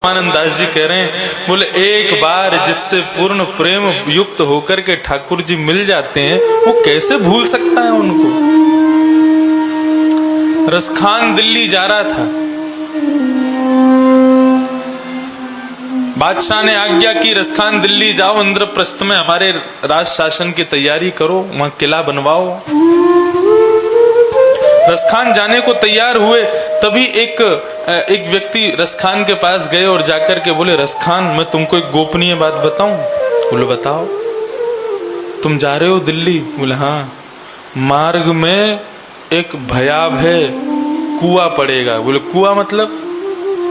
आनंद दास जी कह रहे हैं, बोले एक बार जिससे पूर्ण प्रेम युक्त होकर के ठाकुर जी मिल जाते हैं वो कैसे भूल सकता है उनको। रसखान दिल्ली जा रहा था, बादशाह ने आज्ञा की रसखान दिल्ली जाओ, इंद्रप्रस्थ में हमारे राज शासन की तैयारी करो, वहां किला बनवाओ। रसखान जाने को तैयार हुए, तभी एक व्यक्ति रसखान के पास गए और जाकर के बोले, रसखान मैं तुमको एक गोपनीय बात बताऊं। बोले बताओ। तुम जा रहे हो दिल्ली? बोले हाँ। मार्ग में एक भयावह कुआं पड़ेगा। बोले कुआं मतलब?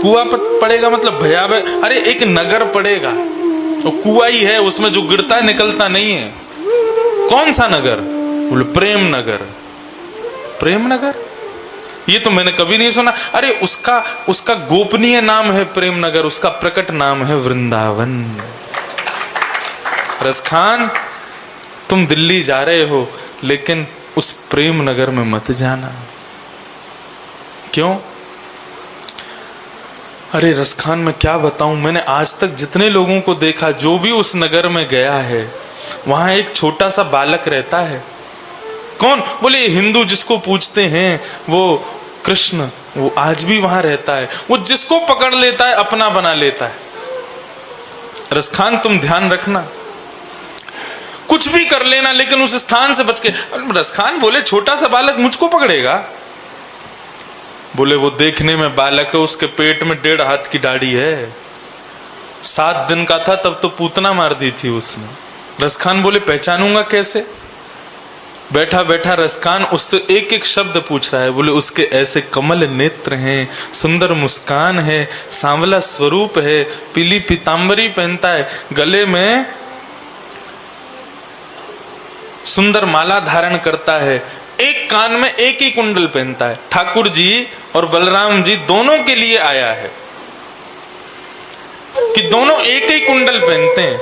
कुआं पड़ेगा मतलब भयावह? अरे एक नगर पड़ेगा, तो कुआं ही है, उसमें जो गिरता निकलता नहीं है। कौन सा नगर? बोले प्रेम नगर। प्रेम नगर? ये तो मैंने कभी नहीं सुना। अरे उसका गोपनीय नाम है प्रेम नगर, उसका प्रकट नाम है वृंदावन। रसखान तुम दिल्ली जा रहे हो, लेकिन उस प्रेम नगर में मत जाना। क्यों? अरे रसखान मैं क्या बताऊं, मैंने आज तक जितने लोगों को देखा, जो भी उस नगर में गया है, वहां एक छोटा सा बालक रहता है। कौन? बोले हिंदू जिसको पूजते हैं वो कृष्ण, वो आज भी वहां रहता है। वो जिसको पकड़ लेता है अपना बना लेता है। रसखान तुम ध्यान रखना, कुछ भी कर लेना लेकिन उस स्थान से बच के। रसखान बोले छोटा सा बालक मुझको पकड़ेगा? बोले वो देखने में बालक है, उसके पेट में 1.5 हाथ की दाढ़ी है। 7 दिन का था तब तो पूतना मार दी थी उसने। रसखान बोले पहचानूंगा कैसे? बैठा बैठा रसखान उससे एक एक शब्द पूछ रहा है। बोले उसके ऐसे कमल नेत्र हैं, सुंदर मुस्कान है, सांवला स्वरूप है, पीली पीतांबरी पहनता है, गले में सुंदर माला धारण करता है, एक कान में एक ही कुंडल पहनता है। ठाकुर जी और बलराम जी दोनों के लिए आया है कि दोनों एक ही कुंडल पहनते हैं।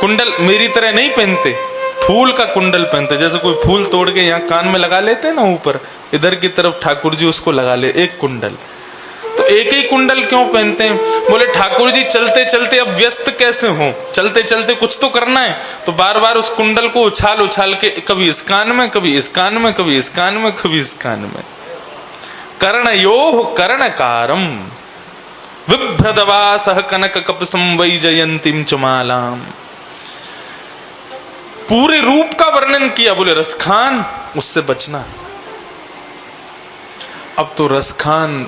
कुंडल मेरी तरह नहीं पहनते, फूल का कुंडल पहनते। जैसे कोई फूल तोड़ के यहाँ कान में लगा लेते हैं ना, ऊपर इधर की तरफ ठाकुर जी उसको लगा ले, एक कुंडल। तो एक ही कुंडल क्यों पहनते हैं? बोले ठाकुर जी चलते चलते अब व्यस्त कैसे हो, चलते चलते कुछ तो करना है, तो बार बार उस कुंडल को उछाल उछाल के कभी इस कान में, कभी इस कान में, कभी इस कान में, कभी इस कान में। कर्णयोः कर्णकारम विभ्रदवासः कनक कपसं वैजयंतीं च मालाम। पूरे रूप का वर्णन किया। बोले रसखान उससे बचना। अब तो रसखान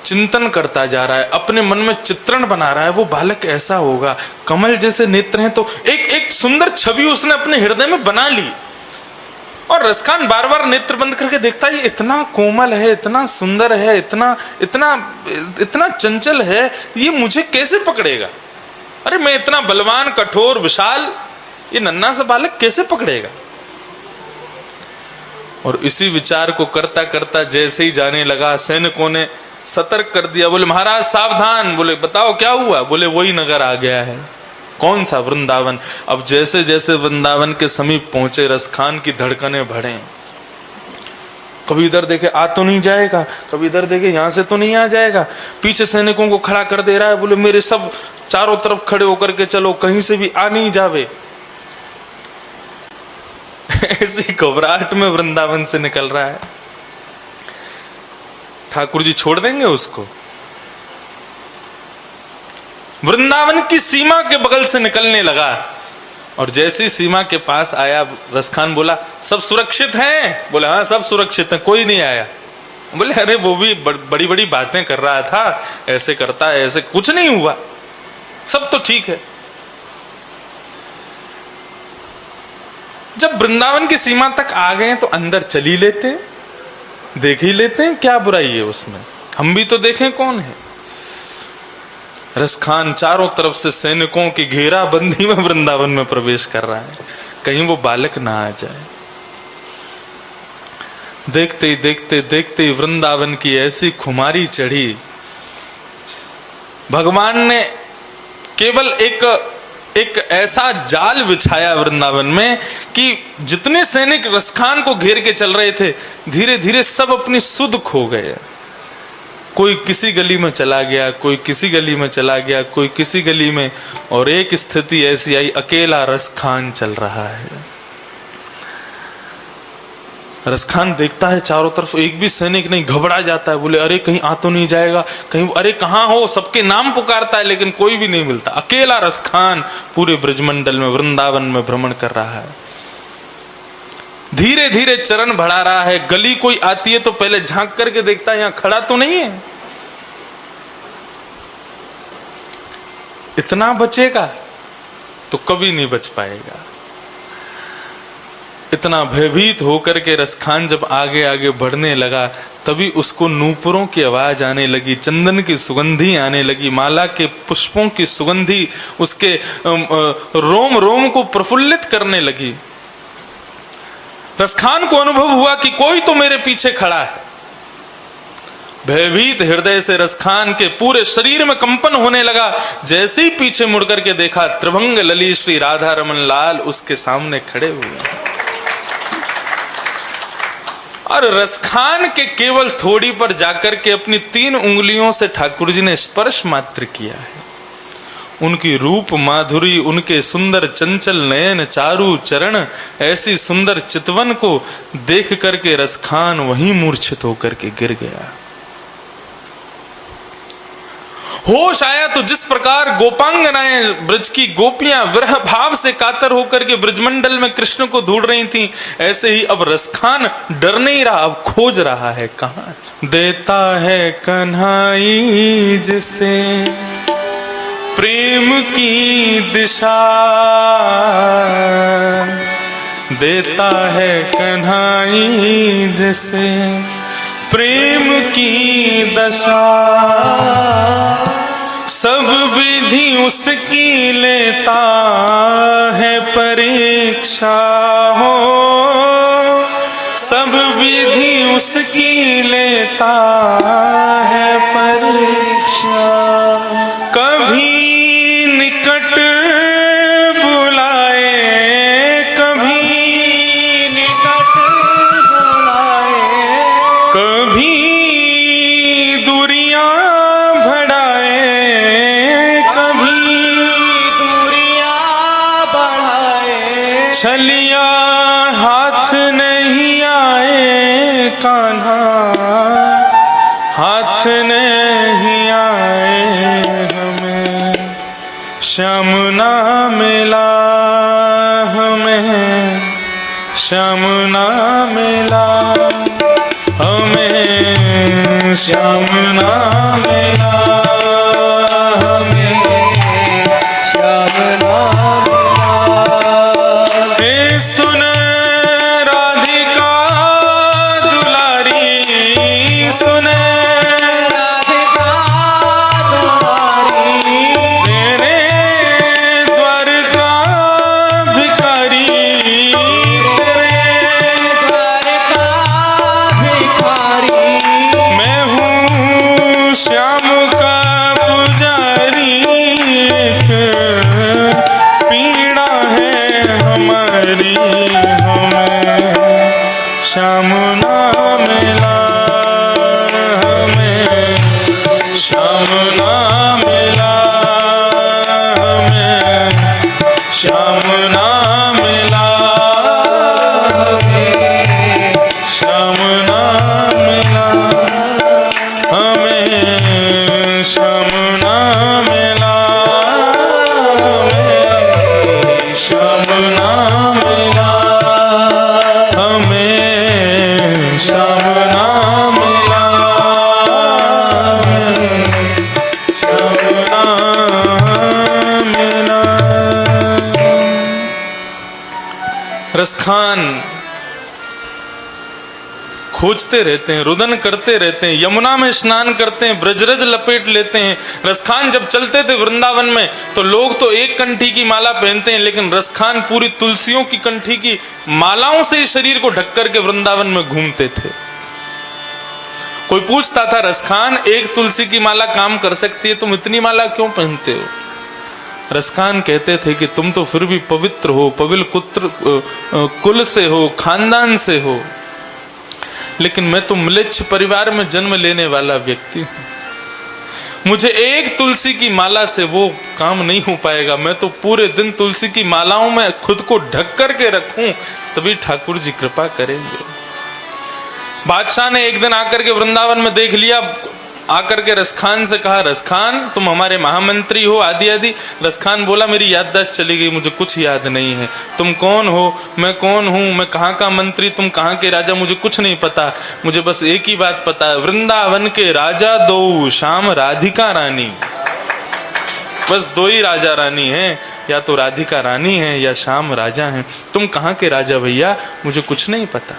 चिंतन करता जा रहा है, अपने मन में चित्रण बना रहा है, वो बालक ऐसा होगा, कमल जैसे नेत्र हैं। तो एक सुंदर छवि उसने अपने हृदय में बना ली। और रसखान बार बार नेत्र बंद करके देखता है, ये इतना कोमल है, इतना सुंदर है, इतना इतना इतना चंचल है, ये मुझे कैसे पकड़ेगा? अरे मैं इतना बलवान, कठोर, विशाल, ये नन्हा सा बालक कैसे पकड़ेगा? और इसी विचार को करता करता जैसे ही जाने लगा, सैनिकों ने सतर्क कर दिया। बोले महाराज सावधान। बोले बताओ क्या हुआ? बोले वही नगर आ गया है। कौन सा? वृंदावन। अब जैसे जैसे वृंदावन के समीप पहुंचे, रसखान की धड़कनें बढ़े। कभी इधर देखे आ तो नहीं जाएगा, कभी इधर देखे यहां से तो नहीं आ जाएगा। पीछे सैनिकों को खड़ा कर दे रहा है। बोले मेरे सब चारों तरफ खड़े होकर के चलो, कहीं से भी आ नहीं जावे। ऐसी घबराहट में वृंदावन से निकल रहा है। ठाकुर जी छोड़ देंगे उसको? वृंदावन की सीमा के बगल से निकलने लगा, और जैसी सीमा के पास आया, रसखान बोला सब सुरक्षित हैं? बोले हाँ सब सुरक्षित हैं, कोई नहीं आया। बोले अरे वो भी बड़ी बड़ी बातें कर रहा था, ऐसे करता है, ऐसे कुछ नहीं हुआ, सब तो ठीक है। जब वृंदावन की सीमा तक आ गए तो अंदर चल ही लेते हैं, देख ही लेते हैं, क्या बुराई है उसमें, हम भी तो देखें कौन है। रसखान चारों तरफ से सैनिकों की घेराबंदी में वृंदावन में प्रवेश कर रहा है, कहीं वो बालक ना आ जाए। देखते ही देखते देखते ही वृंदावन की ऐसी खुमारी चढ़ी, भगवान ने केवल एक ऐसा जाल बिछाया वृंदावन में कि जितने सैनिक रसखान को घेर के चल रहे थे, धीरे धीरे सब अपनी सुध खो गए। कोई किसी गली में चला गया, कोई किसी गली में चला गया, कोई किसी गली में, और एक स्थिति ऐसी आई, अकेला रसखान चल रहा है। रसखान देखता है चारों तरफ, एक भी सैनिक नहीं, घबरा जाता है, बोले अरे कहीं आ तो नहीं जाएगा, कहीं अरे कहाँ हो, सबके नाम पुकारता है लेकिन कोई भी नहीं मिलता। अकेला रसखान पूरे ब्रजमंडल में, वृंदावन में भ्रमण कर रहा है। धीरे धीरे चरण बढ़ा रहा है, गली कोई आती है तो पहले झांक करके देखता है यहां खड़ा तो नहीं है, इतना बचेगा तो कभी नहीं बच पाएगा। इतना भयभीत होकर के रसखान जब आगे आगे बढ़ने लगा, तभी उसको नूपुरों की आवाज आने लगी, चंदन की सुगंधी आने लगी, माला के पुष्पों की सुगंधी उसके रोम रोम को प्रफुल्लित करने लगी। रसखान को अनुभव हुआ कि कोई तो मेरे पीछे खड़ा है। भयभीत हृदय से रसखान के पूरे शरीर में कंपन होने लगा। जैसे ही पीछे मुड़कर के देखा, त्रिभंग लली श्री राधा रमन लाल उसके सामने खड़े हुए हैं। और रसखान के केवल थोड़ी पर जाकर के अपनी 3 उंगलियों से ठाकुर जी ने स्पर्श मात्र किया है। उनकी रूप माधुरी, उनके सुंदर चंचल नयन, चारु चरण, ऐसी सुंदर चितवन को देख करके रसखान वहीं मूर्छित होकर के गिर गया। होश आया तो जिस प्रकार गोपांगनाएं, ब्रज की गोपियां विरह भाव से कातर होकर के ब्रजमंडल में कृष्ण को ढूंढ रही थीं, ऐसे ही अब रसखान डर नहीं रहा, अब खोज रहा है कहां। देता है कन्हई जिसे प्रेम की दिशा, देता है कन्हई जिसे प्रेम की दशा, सब विधि उसकी लेता है परीक्षा हो, सब विधि उसकी लेता है परीक्षा। कभी निकट बुलाए, कभी निकट बुलाए, कभी दूरियां बढ़ाए, कभी दूरियां बढ़ाए, छलिया हाथ नहीं आए कान्हा, हाथ नहीं आए हमें, श्याम ना मिला हमें, श्याम ना मिला हमें, श्याम ना मिला हमें, श्याम ना मिला। हे सुन राधिका दुलारी, सुन राधिका दुलारी, तेरे द्वार का भिखारी, तेरे द्वार का भिखारी, मैं हूँ श्याम का पुजारी, एक पीड़ा है हमारी, हमें श्याम ना मिला हमें, श्याम ना मिला हमें, श्याम ना मिला हमें, श्याम ना मिला हमें, श्याम ना मिला हमें, श्याम ना मिला हमें, श्याम ना मिला हमें, श्याम ना मिला। रसखान खोजते रहते हैं, रुदन करते रहते हैं, यमुना में स्नान करते हैं, ब्रजरज लपेट लेते हैं। रसखान जब चलते थे वृंदावन में तो लोग तो एक कंठी की माला पहनते हैं, लेकिन रसखान पूरी तुलसियों की कंठी की मालाओं से ही शरीर को ढक करके वृंदावन में घूमते थे। कोई पूछता था, रसखान एक तुलसी की माला काम कर सकती है, तुम इतनी माला क्यों पहनते हो? रसखान कहते थे कि तुम तो फिर भी पवित्र हो, पवित्र कुल से हो, खानदान से हो, लेकिन मैं तो म्लेच्छ परिवार में जन्म लेने वाला व्यक्ति हूं। मुझे एक तुलसी की माला से वो काम नहीं हो पाएगा। मैं तो पूरे दिन तुलसी की मालाओं में खुद को ढक कर के रखूं, तभी ठाकुर जी कृपा करेंगे। बादशाह ने एक दिन आकर के वृंदावन में देख लिया, आकर के रसखान से कहा, रसखान तुम हमारे महामंत्री हो, आदि आदि। रसखान बोला, मेरी याददाश्त चली गई, मुझे कुछ याद नहीं है। तुम कौन हो, मैं कौन हूं, मैं कहाँ का मंत्री, तुम कहाँ के राजा, मुझे कुछ नहीं पता। मुझे बस एक ही बात पता है, वृंदावन के राजा दो, श्याम राधिका रानी। बस दो ही राजा रानी हैं, या तो राधिका रानी है या श्याम राजा हैं। तुम कहाँ के राजा भैया, मुझे कुछ नहीं पता।